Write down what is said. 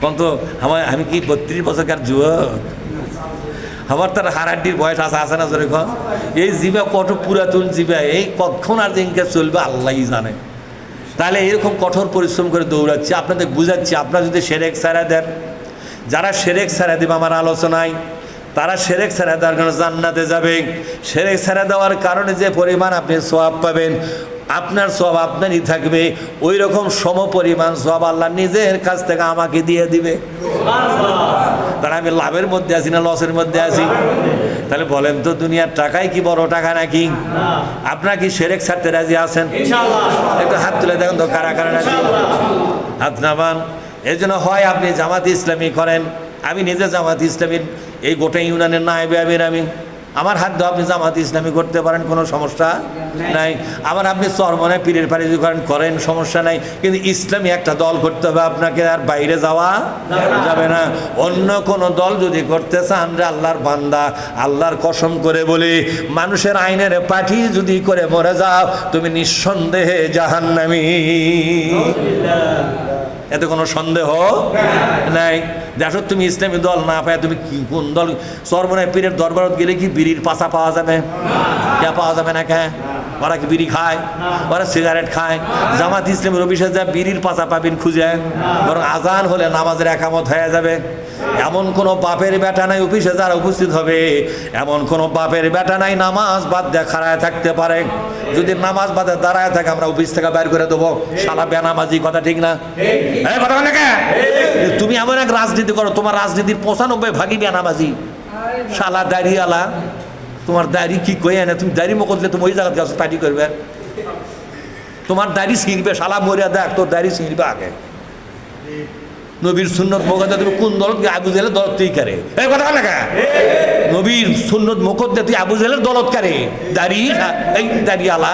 কিন্তু আমি কি 32 বছরকার যুবক? আমার তার হাড়াড্ডির বয়স আছে না জোরে কন। এই জিবা কত পুরাতন জিবা, এই কখন আর দিনকে চলবে আল্লাহই জানে। তাহলে এরকম কঠোর পরিশ্রম করে দৌড়াচ্ছি, আপনাদের বুঝাচ্ছি। আপনারা যদি শিরক ছাড়া দেন, যারা শিরক ছাড়া দেবে আমার আলোচনায়, তারা শিরক ছাড়া দেওয়ার কারণে জান্নাতে যাবে। শিরক ছাড়া দেওয়ার কারণে যে পরিমাণ আপনি সওয়াব পাবেন, আপনার সওয়াব আপনারই থাকবে, ওই রকম সম পরিমাণ সওয়াব আল্লাহ নিজের কাছ থেকে আমাকে দিয়ে দিবে। তাহলে আমি লাভের মধ্যে আছি না লসের মধ্যে আছি? তাহলে বলেন তো, দুনিয়ার টাকাই কি বড় টাকা নাকি? আপনারা কি শিরক ছাড়তে রাজি আছেন? একটু হাত তুলে দেখুন তো কারা কারা রাজি। হাত নামান। এর জন্য হয় আপনি জামাত ইসলামী করেন, আমি নিজে জামাত ইসলামীর এই গোটা ইউনিয়নের নায়েবে আমির আমি, আমার হাত ধরে আপনি জামাত ইসলামী করতে পারেন, কোনো সমস্যা নাই। আবার আপনি চরমনায় পীরের পাড়ি করেন, সমস্যা নাই। কিন্তু ইসলামী একটা দল করতে হবে আপনাকে, আর বাইরে যাওয়া যাবে না। অন্য কোনো দল যদি করতে চান, যে আল্লাহর বান্দা, আল্লাহর কসম করে বলি, মানুষের আইনের পার্টি যদি করে মরে যাও, তুমি নিঃসন্দেহে জাহান্নামী, এতে কোনো সন্দেহ নাই। দেখো তুমি ইসলামী দল না পায় তুমি কি কোন দল? চরমনায় পীরের দরবারত গেলে কি বিড়ির পাশা পাওয়া যাবে? কে পাওয়া যাবে না? কে? ওরা কি বিড়ি খায়? ওরা সিগারেট খায়? জামাত ইসলামের অফিসে যা বিড়ির পাশা পাবেন খুঁজে, বরং আজান হলে নামাজের একামত হয়ে যাবে। এমন কোনো বাপের বেটা নাই অফিসে যারা উপস্থিত হবে, এমন কোনো বাপের বেটা নাই নামাজ বাদ দিয়ে খাড়ায় থাকতে পারে। যদি নামাজ বাদে দাঁড়ায় থাকে, আমরা অফিস থেকে বের করে দেবো। শালা বেনামাজি, কথা ঠিক না? কথা বলে কে? তুমি এমন এক রাজনীতি করো, তোমার রাজনীতির 95% বেনামাজি। শালা দাড়িওয়ালা, তোমার দাড়ি কি কই না? তুমি দাড়ি মকলে তুমি ওই জায়গাতে গেছো পার্টি করবে, তোমার দাড়ি ছিঁড়বে। শালা মরিয়া দেখ, তোর দাড়ি ছিঁড়বে আগে। নবীর সুন্নত মোকাদ্দে তুমি কোন দলত? আবু জেলের দলত তুই কারে? এই কথা বলে কে? নবীর সুন্নত মোকাদ্দে তুই আবু জেলের দলত কারে? দাড়ি, এই দাড়িওয়ালা।